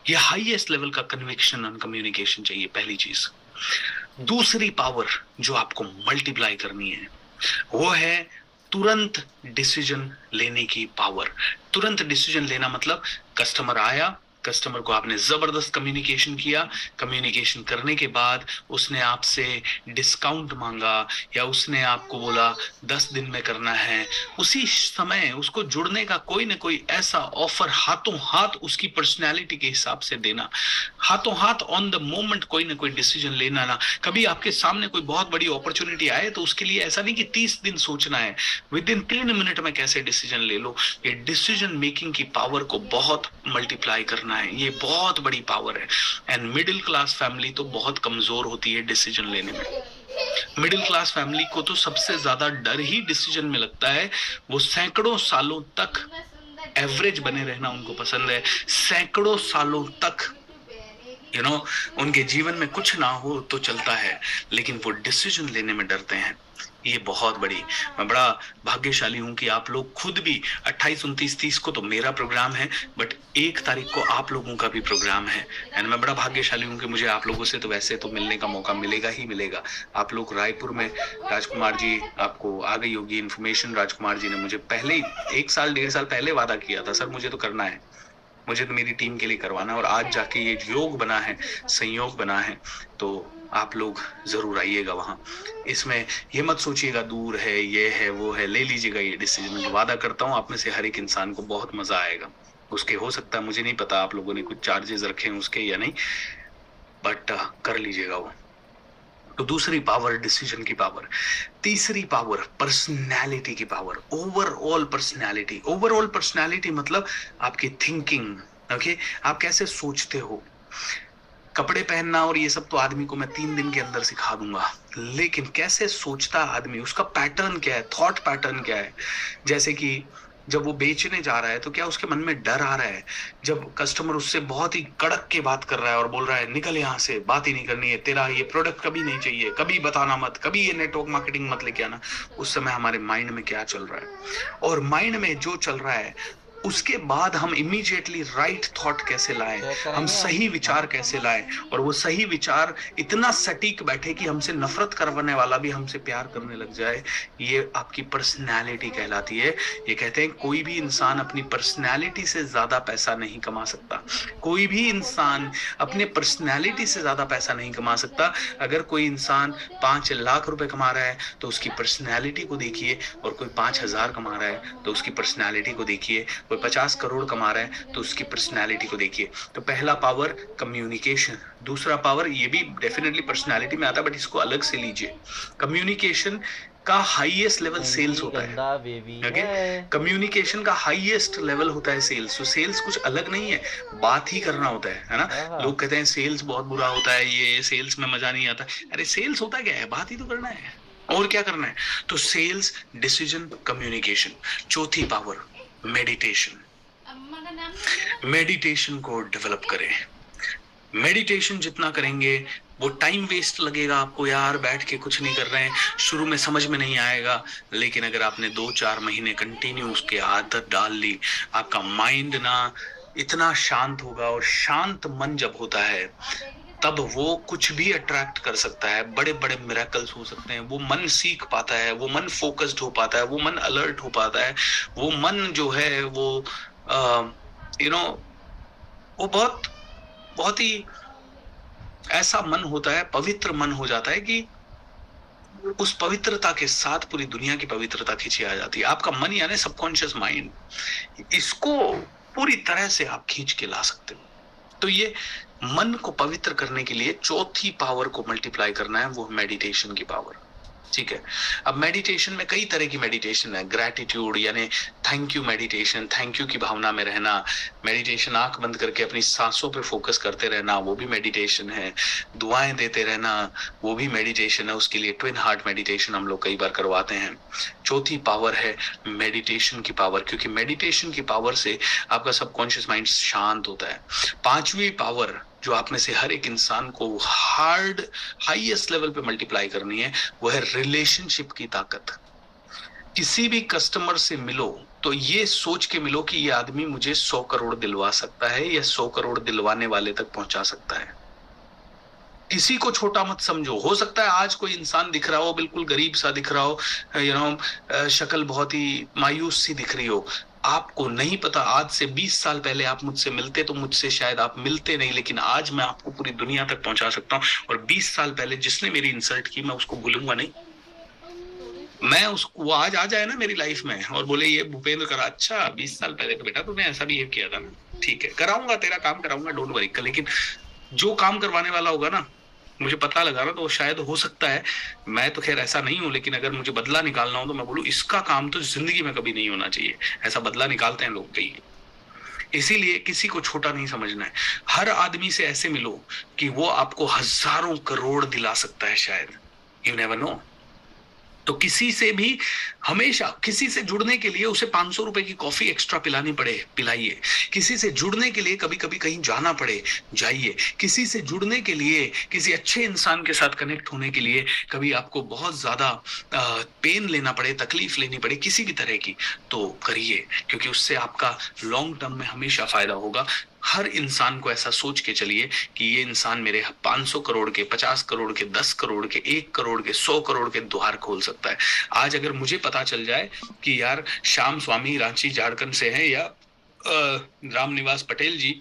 ये हाईएस्ट लेवल का कन्विक्शन एंड कम्युनिकेशन चाहिए, पहली चीज। दूसरी पावर जो आपको मल्टीप्लाई करनी है वो है तुरंत डिसीजन लेने की पावर। तुरंत डिसीजन लेना मतलब कस्टमर आया, कस्टमर को आपने जबरदस्त कम्युनिकेशन किया, कम्युनिकेशन करने के बाद उसने आपसे डिस्काउंट मांगा या उसने आपको बोला 10 दिन में करना है, उसी समय उसको जुड़ने का कोई ना कोई ऐसा ऑफर हाथों हाथ उसकी पर्सनैलिटी के हिसाब से देना, हाथों हाथ ऑन द मोमेंट कोई ना कोई डिसीजन लेना ना। कभी आपके सामने कोई बहुत बड़ी अपॉर्चुनिटी आए तो उसके लिए ऐसा नहीं कि 30 दिन सोचना है, विद इन 3 मिनट में कैसे डिसीजन ले लो। ये डिसीजन मेकिंग की पावर को बहुत मल्टीप्लाई करना है, ये बहुत बड़ी पावर है। एंड मिडिल क्लास फैमिली तो बहुत कमजोर होती है डिसीजन लेने में। मिडिल क्लास फैमिली को तो सबसे ज्यादा डर ही डिसीजन में लगता है। वो सैकड़ों सालों तक एवरेज बने रहना उनको पसंद है, सैकड़ों सालों तक उनके जीवन में कुछ ना हो तो चलता है, लेकिन वो डिसीजन लेने में डरते हैं। ये बहुत बड़ी, मैं बड़ा भाग्यशाली हूं कि आप लोग खुद भी 28, 29, 30 को तो मेरा प्रोग्राम है, बट 1 तारीख को आप लोगों का भी प्रोग्राम है। एंड मैं बड़ा भाग्यशाली हूं कि मुझे आप लोगों से तो वैसे तो मिलने का मौका मिलेगा ही मिलेगा। आप लोग रायपुर में, राजकुमार जी, आपको आ गई होगी इन्फॉर्मेशन, राजकुमार जी ने मुझे पहले ही 1 साल 1.5 साल पहले वादा किया था, सर मुझे तो करना है, मुझे तो मेरी टीम के लिए करवाना है, और आज जाके ये योग बना है, संयोग बना है। तो आप लोग जरूर आइएगा वहां। इसमें ये मत सोचिएगा दूर है, ये है, वो है, ले लीजिएगा ये डिसीजन। वादा करता हूँ आप में से हर एक इंसान को बहुत मजा आएगा। उसके हो सकता है, मुझे नहीं पता आप लोगों ने कुछ चार्जेस रखे हैं उसके या नहीं, बट कर लीजिएगा वो। तो दूसरी पावर डिसीजन की पावर। तीसरी पावर पर्सनैलिटी की power, overall personality. Overall personality मतलब आपकी थिंकिंग, ओके, आप कैसे सोचते हो। कपड़े पहनना और ये सब तो आदमी को मैं 3 दिन के अंदर सिखा दूंगा, लेकिन कैसे सोचता आदमी, उसका पैटर्न क्या है, थॉट पैटर्न क्या है। जैसे कि जब वो बेचने जा रहा है तो क्या उसके मन में डर आ रहा है, जब कस्टमर उससे बहुत ही कड़क के बात कर रहा है और बोल रहा है निकल यहाँ से, बात ही नहीं करनी है, तेरा ये प्रोडक्ट कभी नहीं चाहिए, कभी बताना मत, कभी ये नेटवर्क मार्केटिंग मत लेके आना। उस समय हमारे माइंड में क्या चल रहा है, और माइंड में जो चल रहा है उसके बाद हम इमीडिएटली राइट थॉट कैसे लाएं, हम सही विचार कैसे लाएं, और वो सही विचार इतना सटीक बैठे कि हमसे नफरत करवाने वाला भी हमसे प्यार करने लग जाए। ये आपकी पर्सनैलिटी कहलाती है। ये कहते हैं कोई भी इंसान अपनी पर्सनैलिटी से ज्यादा पैसा नहीं कमा सकता। कोई भी इंसान अपने पर्सनैलिटी से ज्यादा पैसा नहीं कमा सकता। अगर कोई इंसान 5 लाख रुपए कमा रहा है तो उसकी पर्सनैलिटी को देखिए, और कोई 5,000 कमा रहा है तो उसकी पर्सनैलिटी को देखिए, 50 करोड़ कमा रहा है तो उसकी पर्सनालिटी को देखिए। तो पहला पावर कम्युनिकेशन। दूसरा पावर, ये भी डेफिनेटली पर्सनालिटी में आता है, बट इसको अलग से लीजिए। कम्युनिकेशन का हाईएस्ट लेवल सेल्स होता है। कम्युनिकेशन का हाईएस्ट लेवल होता है सेल्स। तो सेल्स कुछ अलग नहीं है, बात ही करना होता है ना। लोग कहते हैं सेल्स बहुत बुरा होता है, ये सेल्स में मजा नहीं आता। अरे सेल्स होता क्या है, बात ही तो करना है, और क्या करना है। तो सेल्स, डिसीजन, कम्युनिकेशन। चौथी पावर मेडिटेशन। मेडिटेशन को डेवलप करें। मेडिटेशन जितना करेंगे वो टाइम वेस्ट लगेगा आपको, यार बैठ के कुछ नहीं कर रहे हैं, शुरू में समझ में नहीं आएगा, लेकिन अगर आपने 2-4 महीने कंटिन्यू उसके आदत डाल ली, आपका माइंड ना इतना शांत होगा, और शांत मन जब होता है तब वो कुछ भी अट्रैक्ट कर सकता है, बड़े बड़े मिरेकल्स हो सकते हैं, वो मन सीख पाता है, वो मन फोकस्ड हो पाता है, वो मन अलर्ट हो पाता है, वो मन जो है वो वो बहुत बहुत ही ऐसा मन होता है, पवित्र मन हो जाता है कि उस पवित्रता के साथ पूरी दुनिया की पवित्रता खींची आ जाती है। आपका मन यानी सबकॉन्शियस माइंड, इसको पूरी तरह से आप खींच के ला सकते हो। तो ये मन को पवित्र करने के लिए चौथी पावर को मल्टीप्लाई करना है, वो मेडिटेशन की पावर। ठीक है, अब मेडिटेशन में कई तरह की मेडिटेशन है। ग्रैटिट्यूड यानी thank you meditation, thank you की भावना में रहना। मेडिटेशन आंख बंद करके अपनी सांसों पे फोकस करते रहना, वो भी मेडिटेशन है। दुआएं देते रहना, वो भी मेडिटेशन है। उसके लिए ट्विन हार्ट मेडिटेशन हम लोग कई बार करवाते हैं। चौथी पावर है मेडिटेशन की पावर, क्योंकि मेडिटेशन की पावर से आपका सबकॉन्शियस माइंड शांत होता है। पांचवी पावर जो आप में से हर एक इंसान को हाईएस्ट लेवल पे मल्टीप्लाई करनी है, वो है रिलेशनशिप की ताकत। किसी भी कस्टमर से मिलो तो ये सोच के मिलो कि ये आदमी मुझे 100 करोड़ दिलवा सकता है या 100 करोड़ दिलवाने वाले तक पहुंचा सकता है। किसी को छोटा मत समझो। हो सकता है आज कोई इंसान दिख रहा हो, बिल्कुल गरीब सा दिख रहा हो, शक्ल बहुत ही मायूस सी दिख रही हो। आपको नहीं पता, आज से 20 साल पहले आप मुझसे मिलते तो मुझसे शायद आप मिलते नहीं, लेकिन आज मैं आपको पूरी दुनिया तक पहुंचा सकता हूँ। और 20 साल पहले जिसने मेरी इंसल्ट की, मैं उसको भूलूंगा नहीं। मैं उसको, वो आज आ जाए ना मेरी लाइफ में और बोले ये भूपेंद्र करा, अच्छा 20 साल पहले तो बेटा तूने ऐसा बिहेव किया था ना, ठीक है कराऊंगा, तेरा काम कराऊंगा, डोंट वरी। लेकिन जो काम करवाने वाला होगा ना, मुझे पता लगा ना, तो शायद हो सकता है, मैं तो खैर ऐसा नहीं हूं, लेकिन अगर मुझे बदला निकालना हो तो मैं बोलूं इसका काम तो जिंदगी में कभी नहीं होना चाहिए। ऐसा बदला निकालते हैं लोग कई। इसीलिए किसी को छोटा नहीं समझना है। हर आदमी से ऐसे मिलो कि वो आपको हजारों करोड़ दिला सकता है शायद, यू नेवर नो। तो किसी से भी हमेशा, किसी से जुड़ने के लिए उसे 500 रुपए की कॉफी एक्स्ट्रा पिलानी पड़े, पिलाइए। किसी से जुड़ने के लिए कभी कभी कहीं जाना पड़े, जाइए। किसी से जुड़ने के लिए, किसी अच्छे इंसान के साथ कनेक्ट होने के लिए कभी आपको बहुत ज्यादा पेन लेना पड़े, तकलीफ लेनी पड़े किसी भी तरह की, तो करिए, क्योंकि उससे आपका लॉन्ग टर्म में हमेशा फायदा होगा। हर इंसान को ऐसा सोच के चलिए कि ये इंसान मेरे 500 करोड़ के, 50 करोड़ के, 10 करोड़ के, 1 करोड़ के, 100 करोड़ के द्वार खोल सकता है। आज अगर मुझे पता चल जाए कि यार श्याम स्वामी रांची झारखंड से हैं, या रामनिवास पटेल जी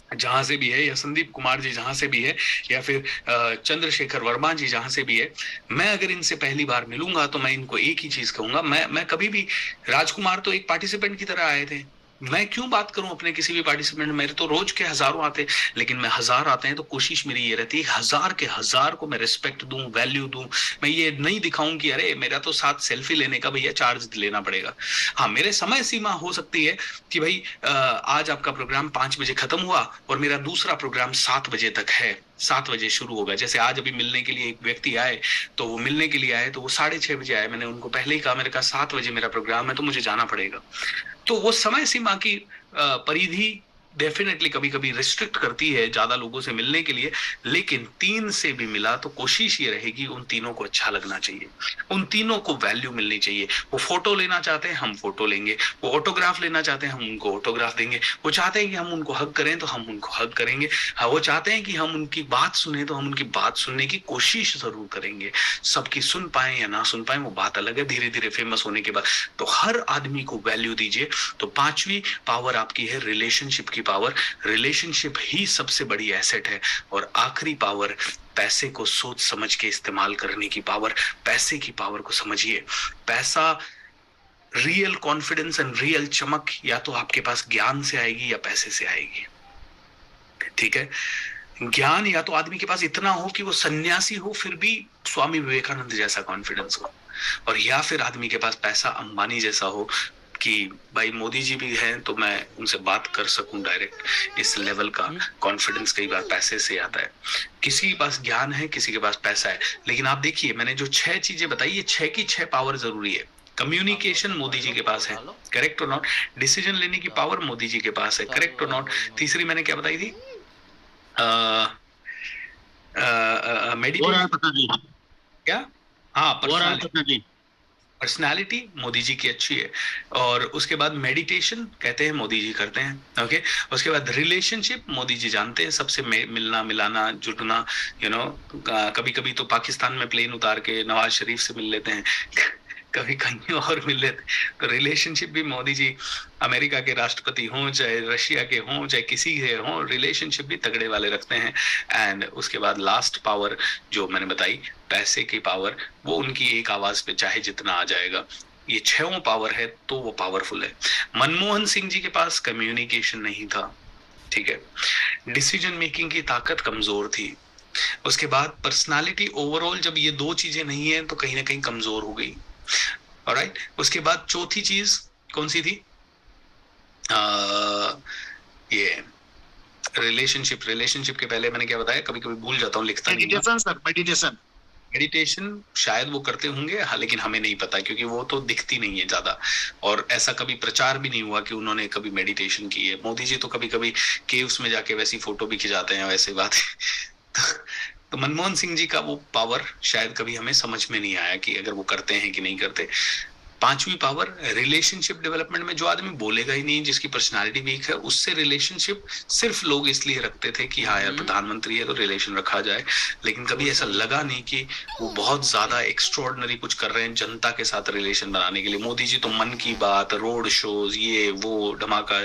जहां से भी है, या संदीप कुमार जी जहां से भी है, या फिर चंद्रशेखर वर्मा जी जहां से भी है, मैं अगर इनसे पहली बार मिलूंगा तो मैं इनको एक ही चीज कहूंगा। मैं कभी भी, राजकुमार तो एक पार्टिसिपेंट की तरह आए थे, मैं क्यों बात करूं अपने किसी भी पार्टिसिपेंट, मेरे तो रोज के हजारों आते, लेकिन मैं 1000 आते हैं तो कोशिश मेरी ये रहती है 1000 के 1000 को मैं रिस्पेक्ट दूं, वैल्यू दूं। मैं ये नहीं दिखाऊं कि अरे मेरा तो साथ सेल्फी लेने का भैया चार्ज लेना पड़ेगा। हाँ, मेरे समय सीमा हो सकती है कि भाई आज आपका प्रोग्राम 5 बजे खत्म हुआ और मेरा दूसरा प्रोग्राम 7 बजे तक है, 7 बजे शुरू होगा। जैसे आज अभी मिलने के लिए एक व्यक्ति आए, तो वो मिलने के लिए आए तो वो 6:30 बजे आए, मैंने उनको पहले ही कहा, मैंने कहा 7 बजे मेरा प्रोग्राम है तो मुझे जाना पड़ेगा। तो वो समय सीमा की परिधि डेफिनेटली कभी कभी रिस्ट्रिक्ट करती है ज्यादा लोगों से मिलने के लिए, लेकिन 3 से भी मिला तो कोशिश ये रहेगी उन तीनों को अच्छा लगना चाहिए, उन तीनों को वैल्यू मिलनी चाहिए। वो फोटो लेना चाहते हैं, हम फोटो लेंगे। वो ऑटोग्राफ लेना चाहते हैं, हम उनको ऑटोग्राफ देंगे। वो चाहते हैं कि हम उनको हग करें तो हम उनको हग करेंगे। हाँ, वो चाहते हैं कि हम उनकी बात सुने तो हम उनकी बात सुनने की कोशिश जरूर करेंगे। सबकी सुन पाए या ना सुन पाए वो बात अलग है, धीरे धीरे फेमस होने के बाद। तो हर आदमी को वैल्यू दीजिए। तो 5वीं पावर आपकी है रिलेशनशिप की पावर। रिलेशनशिप ही सबसे बड़ी एसेट है। और आखिरी पावर पैसे को सोच समझ के इस्तेमाल करने की पावर। पैसे की पावर को समझिए। पैसा, रियल कॉन्फिडेंस एंड रियल चमक या तो आपके पास ज्ञान से आएगी या पैसे से आएगी। ठीक है, ज्ञान या तो आदमी के पास इतना हो कि वो सन्यासी हो फिर भी स्वामी विवेकानंद जैसा कॉन्फिडेंस हो, और या फिर आदमी के पास पैसा अंबानी जैसा हो कि भाई मोदी जी भी हैं तो मैं उनसे बात कर सकूं डायरेक्ट। इस लेवल का कॉन्फिडेंस कई बार पैसे से आता है। किसी के पास ज्ञान है, किसी के पास पैसा है। लेकिन आप देखिए, मैंने जो 6 चीजें बताई, ये 6 की 6 पावर जरूरी है। कम्युनिकेशन मोदी जी के पास है, करेक्ट और नॉट? डिसीजन लेने की पावर मोदी जी के पास है, करेक्ट और नॉट? तीसरी मैंने क्या बताई थी? मेडिटेशन, पता जी, क्या? हाँ, ओवरऑल पता जी। पर्सनालिटी मोदी जी की अच्छी है। और उसके बाद मेडिटेशन कहते हैं मोदी जी करते हैं, ओके। उसके बाद रिलेशनशिप मोदी जी जानते हैं, सबसे मिलना मिलाना जुटना, यू नो। कभी कभी तो पाकिस्तान में प्लेन उतार के नवाज शरीफ से मिल लेते हैं कभी कहीं और मिल लेते हैं। तो रिलेशनशिप भी मोदी जी, अमेरिका के राष्ट्रपति हों चाहे रशिया के हों चाहे किसी के हों, रिलेशनशिप भी तगड़े वाले रखते हैं। एंड उसके बाद लास्ट पावर जो मैंने बताई, पैसे की पावर, वो उनकी एक आवाज पे चाहे जितना आ जाएगा। ये छहों पावर है तो वो पावरफुल है। मनमोहन सिंह जी के पास कम्युनिकेशन नहीं था, ठीक है। डिसीजन मेकिंग की ताकत कमजोर थी। उसके बाद पर्सनालिटी ओवरऑल जब ये दो चीजें नहीं है तो कहीं ना कहीं कमजोर हो गई, ऑलराइट। उसके बाद चौथी चीज कौन सी थी? ये रिलेशनशिप के पहले मैंने क्या बताया, कभी कभी भूल जाता हूँ, लिखता नहीं। Meditation sir, meditation. मेडिटेशन शायद वो करते होंगे, हाँ, लेकिन हमें नहीं पता क्योंकि वो तो दिखती नहीं है ज्यादा, और ऐसा कभी प्रचार भी नहीं हुआ कि उन्होंने कभी मेडिटेशन की है। मोदी जी तो कभी कभी केव्स में जाके वैसी फोटो भी खिंचाते हैं, वैसे बात तो मनमोहन सिंह जी का वो पावर शायद कभी हमें समझ में नहीं आया कि अगर वो करते हैं कि नहीं करते। पांचवी पावर रिलेशनशिप डेवलपमेंट में, जो आदमी बोलेगा ही नहीं, जिसकी पर्सनालिटी वीक है, उससे रिलेशनशिप सिर्फ लोग इसलिए रखते थे कि हाँ यार प्रधानमंत्री है तो रिलेशन रखा जाए, लेकिन कभी ऐसा लगा नहीं कि वो बहुत ज्यादा एक्स्ट्रॉर्डिनरी कुछ कर रहे हैं जनता के साथ रिलेशन बनाने के लिए। मोदी जी तो मन की बात, रोड शोज, ये वो धमाका,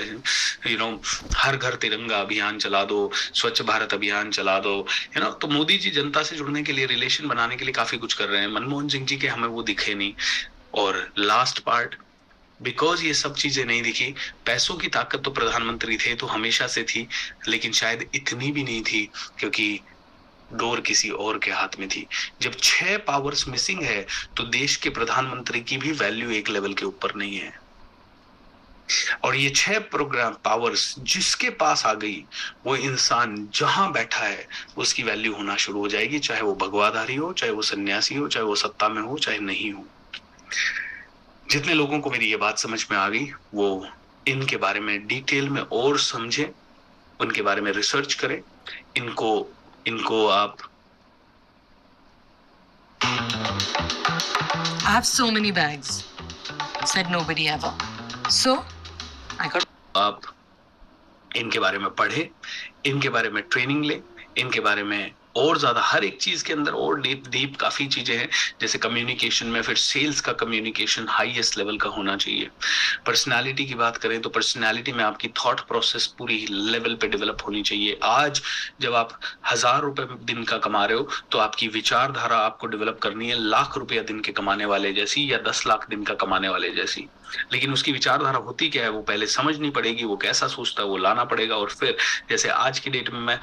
हर घर तिरंगा अभियान चला दो, स्वच्छ भारत अभियान चला दो, तो मोदी जी जनता से जुड़ने के लिए, रिलेशन बनाने के लिए काफी कुछ कर रहे हैं। मनमोहन सिंह जी के हमें वो दिखे नहीं। और लास्ट पार्ट, बिकॉज ये सब चीजें नहीं दिखी, पैसों की ताकत तो प्रधानमंत्री थे तो हमेशा से थी, लेकिन शायद इतनी भी नहीं थी क्योंकि डोर किसी और के हाथ में थी। जब 6 पावर्स मिसिंग है तो देश के प्रधानमंत्री की भी वैल्यू एक लेवल के ऊपर नहीं है। और ये 6 प्रोग्राम पावर्स जिसके पास आ गई, वो इंसान जहां बैठा है उसकी वैल्यू होना शुरू हो जाएगी, चाहे वो भगवाधारी हो, चाहे वो सन्यासी हो, चाहे वो सत्ता में हो, चाहे नहीं हो। जितने लोगों को मेरी ये बात समझ में आ गई, वो इनके बारे में डिटेल में और समझें, उनके बारे में रिसर्च करें, इनको आप I have so many bags, said nobody ever. So, I got. आप इनके बारे में पढ़े, इनके बारे में ट्रेनिंग ले, इनके बारे में और ज्यादा, हर एक चीज के अंदर और डीप काफी चीजें हैं। जैसे कम्युनिकेशन में, फिर सेल्स का कम्युनिकेशन हाईएस्ट लेवल का होना चाहिए। पर्सनालिटी की बात करें तो पर्सनालिटी में आपकी थॉट प्रोसेस पूरी लेवल पे डेवलप होनी चाहिए। आज जब आप 1000 रुपए दिन का कमा रहे हो तो आपकी विचारधारा आपको डेवलप करनी है लाख रुपया दिन के कमाने वाले जैसी, या 10 लाख दिन का कमाने वाले जैसी। लेकिन उसकी विचारधारा होती क्या है वो पहले समझनी पड़ेगी, वो कैसा सोचता है वो लाना पड़ेगा। और फिर जैसे आज की डेट में मैं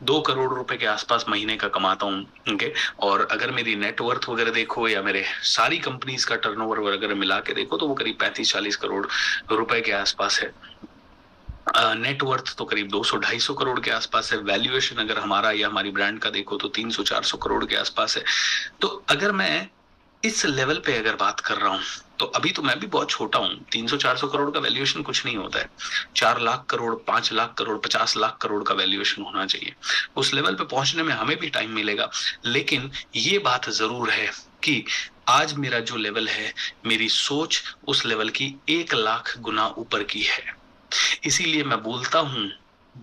2 करोड़ रुपए के आसपास महीने का कमाता हूँ, ओके। और अगर मेरी नेटवर्थ वगैरह देखो या मेरे सारी कंपनीज का टर्नओवर वगैरह मिला के देखो तो वो करीब 35-40 करोड़ रुपए के आसपास है। नेटवर्थ तो करीब 200-250 करोड़ के आसपास है। वैल्यूएशन अगर हमारा या हमारी ब्रांड का देखो तो 300-400 करोड़ के आसपास है। तो अगर मैं इस लेवल पे अगर बात कर रहा हूँ तो अभी तो मैं भी बहुत छोटा हूँ। 300-400 करोड़ का वैल्यूएशन कुछ नहीं होता है। 4 लाख करोड़, 5 लाख करोड़, 50 लाख करोड़ का वैल्यूएशन होना चाहिए। उस लेवल पे पहुंचने में हमें भी टाइम मिलेगा, लेकिन ये बात जरूर है कि आज मेरा जो लेवल है, मेरी सोच उस लेवल की 1 लाख गुना ऊपर की है। इसीलिए मैं बोलता हूँ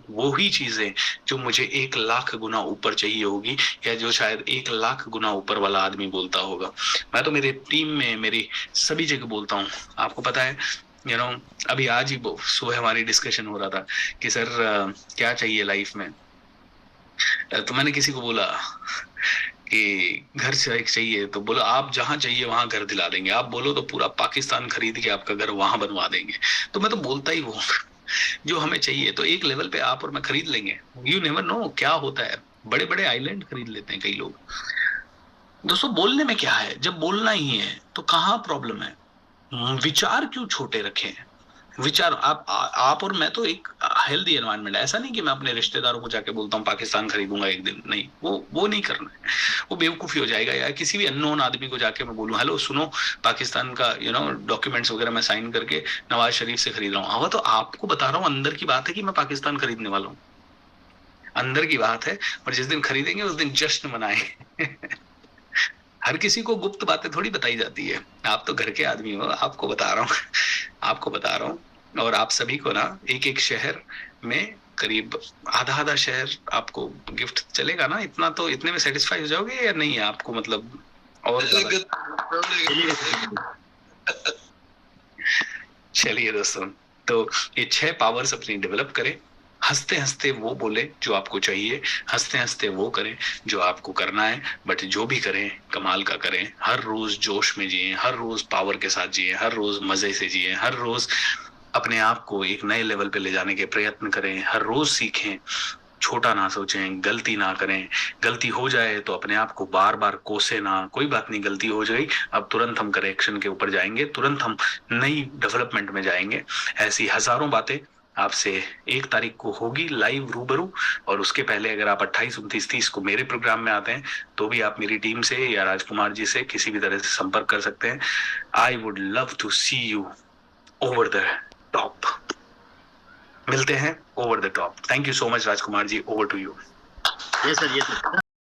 वो ही चीजें जो मुझे 1 लाख गुना ऊपर चाहिए होगी, या जो शायद 1 लाख गुना ऊपर वाला आदमी बोलता होगा। मैं तो मेरे टीम में, मेरी सभी जगह बोलता हूँ। आपको पता है, अभी आज ही सुबह हमारी डिस्कशन हो रहा था कि सर क्या चाहिए लाइफ में। तो मैंने किसी को बोला कि घर से एक चाहिए, तो बोला आप जहां चाहिए वहां घर दिला देंगे, आप बोलो तो पूरा पाकिस्तान खरीद के आपका घर वहां बनवा देंगे। तो मैं तो बोलता ही वो जो हमें चाहिए तो एक लेवल पे आप और मैं खरीद लेंगे। यू नेवर नो क्या होता है, बड़े बड़े आइलैंड खरीद लेते हैं कई लोग। दोस्तों बोलने में क्या है, जब बोलना ही है तो कहाँ प्रॉब्लम है? विचार क्यों छोटे रखे हैं? विचार आप और मैं तो एक हेल्दी एनवायरनमेंट है। ऐसा नहीं कि मैं अपने रिश्तेदारों को जाके बोलता हूँ पाकिस्तान खरीदूंगा एक दिन, नहीं, वो नहीं करना है, वो बेवकूफी हो जाएगा। या किसी भी अननोन आदमी को जाके मैं बोलूँ हेलो सुनो पाकिस्तान का डॉक्यूमेंट्स वगैरह मैं साइन करके नवाज शरीफ से खरीद रहा हूँ, तो आपको बता रहा हूँ अंदर की बात है कि मैं पाकिस्तान खरीदने वाला हूँ, अंदर की बात है। और जिस दिन खरीदेंगे उस दिन जश्न मनाएं। हर किसी को गुप्त बातें थोड़ी बताई जाती है, आप तो घर के आदमी हो, आपको बता रहा हूँ। आपको बता रहा हूँ। और आप सभी को ना एक एक शहर में करीब आधा शहर आपको गिफ्ट चलेगा ना, इतना तो इतने में सेटिस्फाई हो जाओगे या नहीं आपको, मतलब और चलिए दोस्तों, तो ये 6 पावर्स अपनी डेवलप करें। हंसते हंसते वो बोले जो आपको चाहिए, हंसते हंसते वो करें जो आपको करना है, बट जो भी करें कमाल का करें। हर रोज जोश में जिए, हर रोज पावर के साथ जिए, हर रोज मजे से जिए, हर रोज अपने आप को एक नए लेवल पे ले जाने के प्रयत्न करें, हर रोज सीखें, छोटा ना सोचें, गलती ना करें। गलती हो जाए तो अपने आप को बार बार कोसे ना, कोई बात नहीं गलती हो गई, अब तुरंत हम करेक्शन के ऊपर जाएंगे, तुरंत हम नई डेवलपमेंट में जाएंगे। ऐसी हजारों बातें आपसे 1 तारीख को होगी लाइव रूबरू। और उसके पहले अगर आप 28, 29, 30 को मेरे प्रोग्राम में आते हैं तो भी आप मेरी टीम से या राजकुमार जी से किसी भी तरह से संपर्क कर सकते हैं। I would love to see you over the top. मिलते हैं over the top. Thank you so much Rajkumar ji, over to you. ये सर